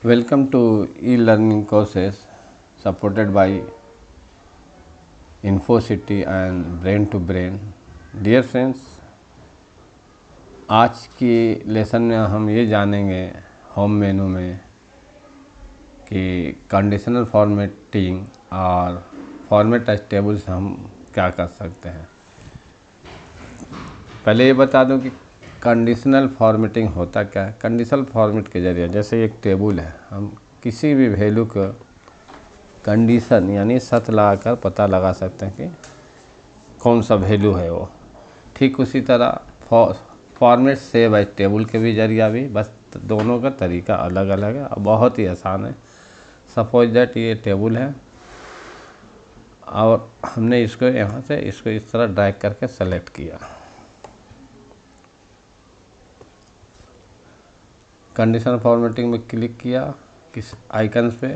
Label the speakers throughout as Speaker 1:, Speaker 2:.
Speaker 1: Welcome to e-learning courses supported by InfoCity and Brain to Brain. Dear friends, आज की lesson में हम ये जानेंगे होम मेनू में कि कंडीशनल फॉर्मेटिंग और फॉर्मेट एज टेबल से हम क्या कर सकते हैं। पहले ये बता दूं कि कंडीशनल फॉर्मेटिंग होता क्या है। कंडीशनल फॉर्मेट के जरिए जैसे एक टेबल है, हम किसी भी वैल्यू का कंडीशन यानी शर्त लगाकर पता लगा सकते हैं कि कौन सा वैल्यू है वो। ठीक उसी तरह फॉर्मेट सेव एज टेबल के भी जरिया भी, बस दोनों का तरीका अलग अलग है और बहुत ही आसान है। सपोज दैट ये टेबल है और हमने इसको यहाँ से इसको इस तरह ड्रैग करके सेलेक्ट किया। कंडीशनल फॉर्मेटिंग में क्लिक किया, किस आइकन्स पे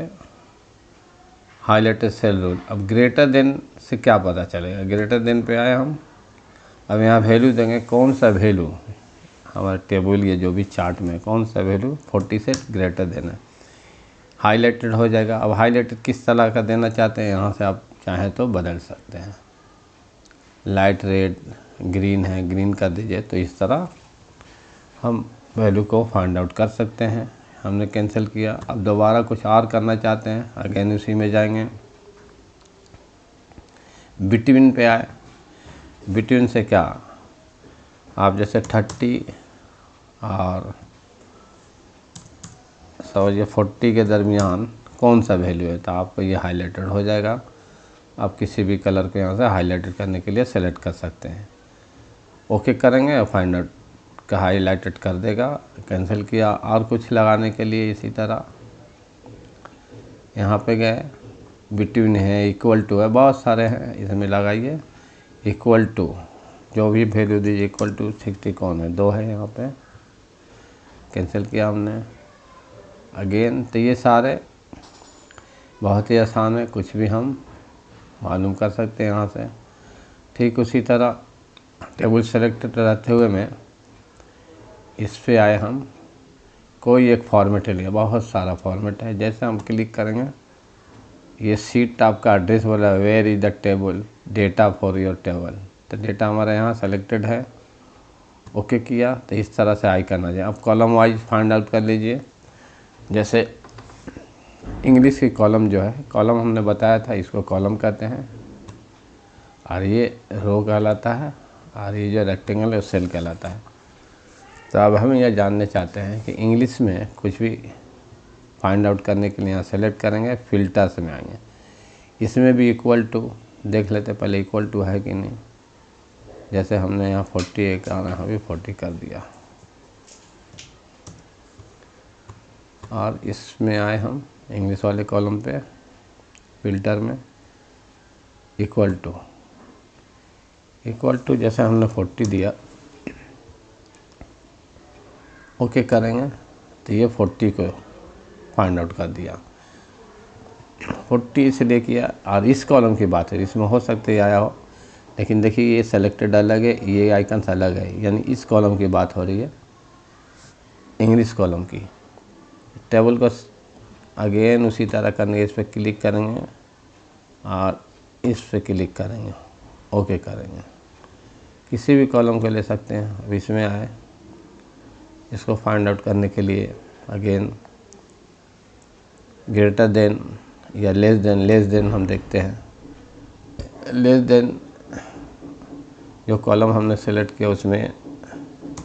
Speaker 1: हाईलाइटेड सेल रूल। अब ग्रेटर देन से क्या पता चलेगा, ग्रेटर देन पे आए हम। अब यहाँ वैल्यू देंगे, कौन सा वैल्यू हमारे टेबल ये जो भी चार्ट में कौन सा वैल्यू 40 से ग्रेटर देन है, हाईलाइटेड हो जाएगा। अब हाईलाइटेड किस तरह का देना चाहते हैं, यहाँ से आप चाहें तो बदल सकते हैं। लाइट रेड ग्रीन है, ग्रीन कर दीजिए, तो इस तरह हम वैल्यू को फाइंड आउट कर सकते हैं। हमने कैंसिल किया। अब दोबारा कुछ और करना चाहते हैं, अगेन उसी में जाएंगे, बिटवीन पे आए। बिटवीन से क्या, आप जैसे 30 और समझिए 40 के दरमियान कौन सा वैल्यू है, तो आपको ये हाईलाइटेड हो जाएगा। आप किसी भी कलर को यहाँ से हाईलाइटेड करने के लिए सेलेक्ट कर सकते हैं। ओके करेंगे और फाइंड आउट का हाईलाइटेड कर देगा। कैंसिल किया। और कुछ लगाने के लिए इसी तरह यहाँ पे गए, बिटवीन है, इक्वल टू है, बहुत सारे हैं, इसमें लगाइए इक्वल टू, जो भी वैल्यू दीजिए इक्वल टू 60 कौन है, 2 है यहाँ पे। कैंसिल किया हमने अगेन। तो ये सारे बहुत ही आसान है, कुछ भी हम मालूम कर सकते हैं यहाँ से। ठीक उसी तरह टेबल सेलेक्टेड रहते हुए में इस पे आए हम, कोई एक फॉर्मेट लिया, बहुत सारा फॉर्मेट है। जैसे हम क्लिक करेंगे, ये सीट आपका एड्रेस बोला where is the table data for your table, तो डेटा हमारा यहाँ सेलेक्टेड है। ओके किया तो इस तरह से आइकन आ जाए। अब कॉलम वाइज फाइंड आउट कर लीजिए। जैसे इंग्लिश की कॉलम जो है, कॉलम हमने बताया था, इसको कॉलम कहते हैं, और ये रो कहलाता है, और ये जो रेक्टेंगल है सेल कहलाता है। तो अब हम यह जानने चाहते हैं कि इंग्लिश में कुछ भी फाइंड आउट करने के लिए यहाँ सेलेक्ट करेंगे, फिल्टर्स में आएंगे, इसमें भी इक्वल टू देख लेते पहले इक्वल टू है कि नहीं। जैसे हमने यहाँ 41 आना, यहाँ भी 40 कर दिया। और इसमें आए हम इंग्लिश वाले कॉलम पे, फिल्टर में इक्वल टू जैसे हमने 40 दिया, ओके करेंगे तो ये 40 को फाइंड आउट कर दिया। 40 इसलिए किया, और इस कॉलम की बात है, इसमें हो सकता है आया हो, लेकिन देखिए ये सेलेक्टेड अलग है, ये आइकन्स अलग है, यानी इस कॉलम की बात हो रही है, इंग्लिश कॉलम की। टेबल को अगेन उसी तरह करने, इस पर क्लिक करेंगे और इस पर क्लिक करेंगे, ओके करेंगे। किसी भी कॉलम को ले सकते हैं। अब इसमें आए, इसको फाइंड आउट करने के लिए अगेन ग्रेटर देन या लेस देन हम देखते हैं। लेस देन जो कॉलम हमने सेलेक्ट किया उसमें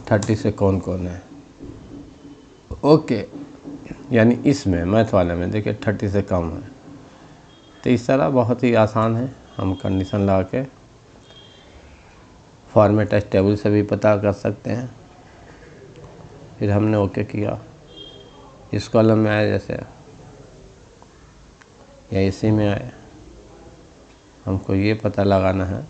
Speaker 1: 30 से कौन कौन है, ओके, यानी इसमें मैथ वाले में देखिए 30 से कम है। तो इस तरह बहुत ही आसान है, हम कंडीशन लगा के फॉर्मेट एज टेबल से भी पता कर सकते हैं। फिर हमने ओके किया, इस कॉलम में आए जैसे, या इसी में आए, हमको ये पता लगाना है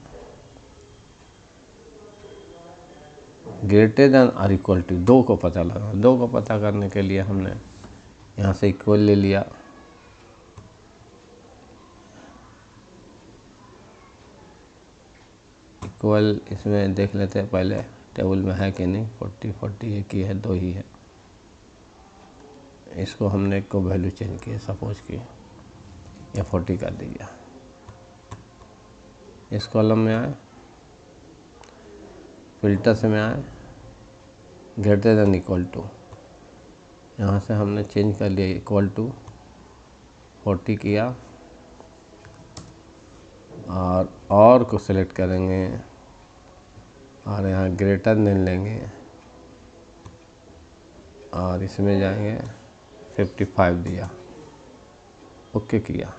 Speaker 1: ग्रेटर देन और इक्वल टू, 2 को पता लगाना। 2 को पता करने के लिए हमने यहाँ से इक्वल ले लिया, इक्वल इसमें देख लेते हैं पहले टेबल में है कि नहीं। 40 एक ही है, 2 ही है। इसको हमने को वैल्यू चेंज की, सपोज की या 40 कर दिया। इस कॉलम में आए, फिल्टर्स में आए, ग्रेटर देन इक्वल टू, यहाँ से हमने चेंज कर लिया इक्वल टू 40 किया और को सिलेक्ट करेंगे और यहाँ ग्रेटर देन लेंगे और इसमें जाएंगे 55 दिया, ओके किया।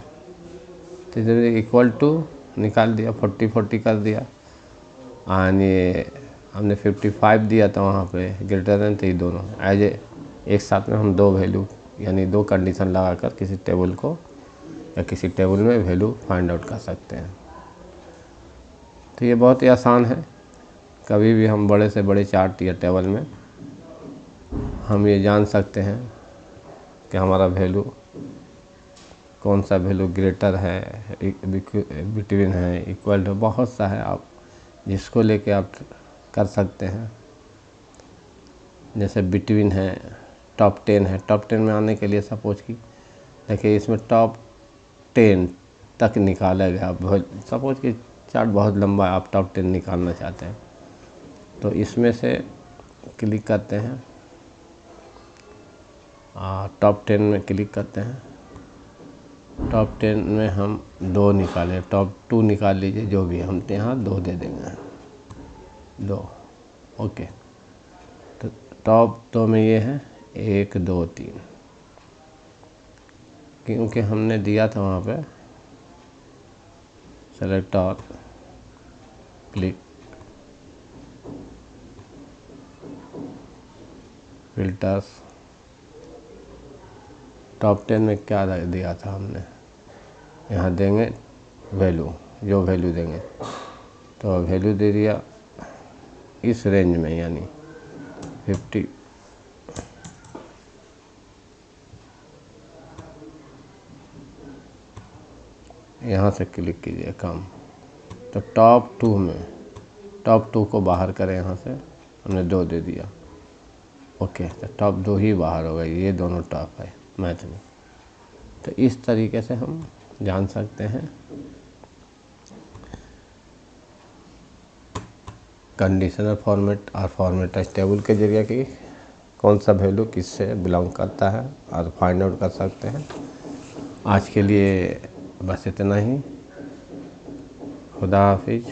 Speaker 1: तो इधर इक्वल टू निकाल दिया, 40 कर दिया और ये हमने 55 दिया था वहाँ पे ग्रेटर देन, तो ये दोनों एज एक साथ में हम दो वैल्यू यानी दो कंडीशन लगाकर किसी टेबल को या किसी टेबल में वैल्यू फाइंड आउट कर सकते हैं। तो ये बहुत ही आसान है। कभी भी हम बड़े से बड़े चार्ट या टेबल में हम ये जान सकते हैं कि हमारा वैल्यू कौन सा वैल्यू ग्रेटर है, बिटवीन है, इक्वल टू, बहुत सा है, आप जिसको लेके आप कर सकते हैं। जैसे बिटवीन है, टॉप 10 है, टॉप 10 में आने के लिए सपोज की देखिए इसमें टॉप 10 तक निकाला गया। आप सपोज कि चार्ट बहुत लंबा है, आप टॉप 10 निकालना चाहते हैं तो इसमें से क्लिक करते हैं, टॉप 10 में क्लिक करते हैं। टॉप 10 में हम 2 निकालें, टॉप 2 निकाल लीजिए, जो भी हम यहाँ 2 दे देंगे, 2, ओके। तो टॉप 2 में ये है 1 2 3, क्योंकि हमने दिया था वहाँ पे सेलेक्ट और क्लिक फिल्टर्स। टॉप 10 में क्या दिया था हमने, यहाँ देंगे वैल्यू, जो वैल्यू देंगे तो वैल्यू दे दिया इस रेंज में यानी 50। यहाँ से क्लिक कीजिए कम, तो टॉप 2 में टॉप 2 को बाहर करें, यहाँ से हमने 2 दे दिया, ओके। तो टॉप 2 ही बाहर हो गए, ये दोनों टॉप है, मैच में। तो इस तरीके से हम जान सकते हैं कंडीशनल फॉर्मेट और फॉर्मेट टेबल के जरिए कि कौन सा वैल्यू किससे बिलोंग करता है और फाइंड आउट कर सकते हैं। आज के लिए बस इतना ही। खुदा हाफिज।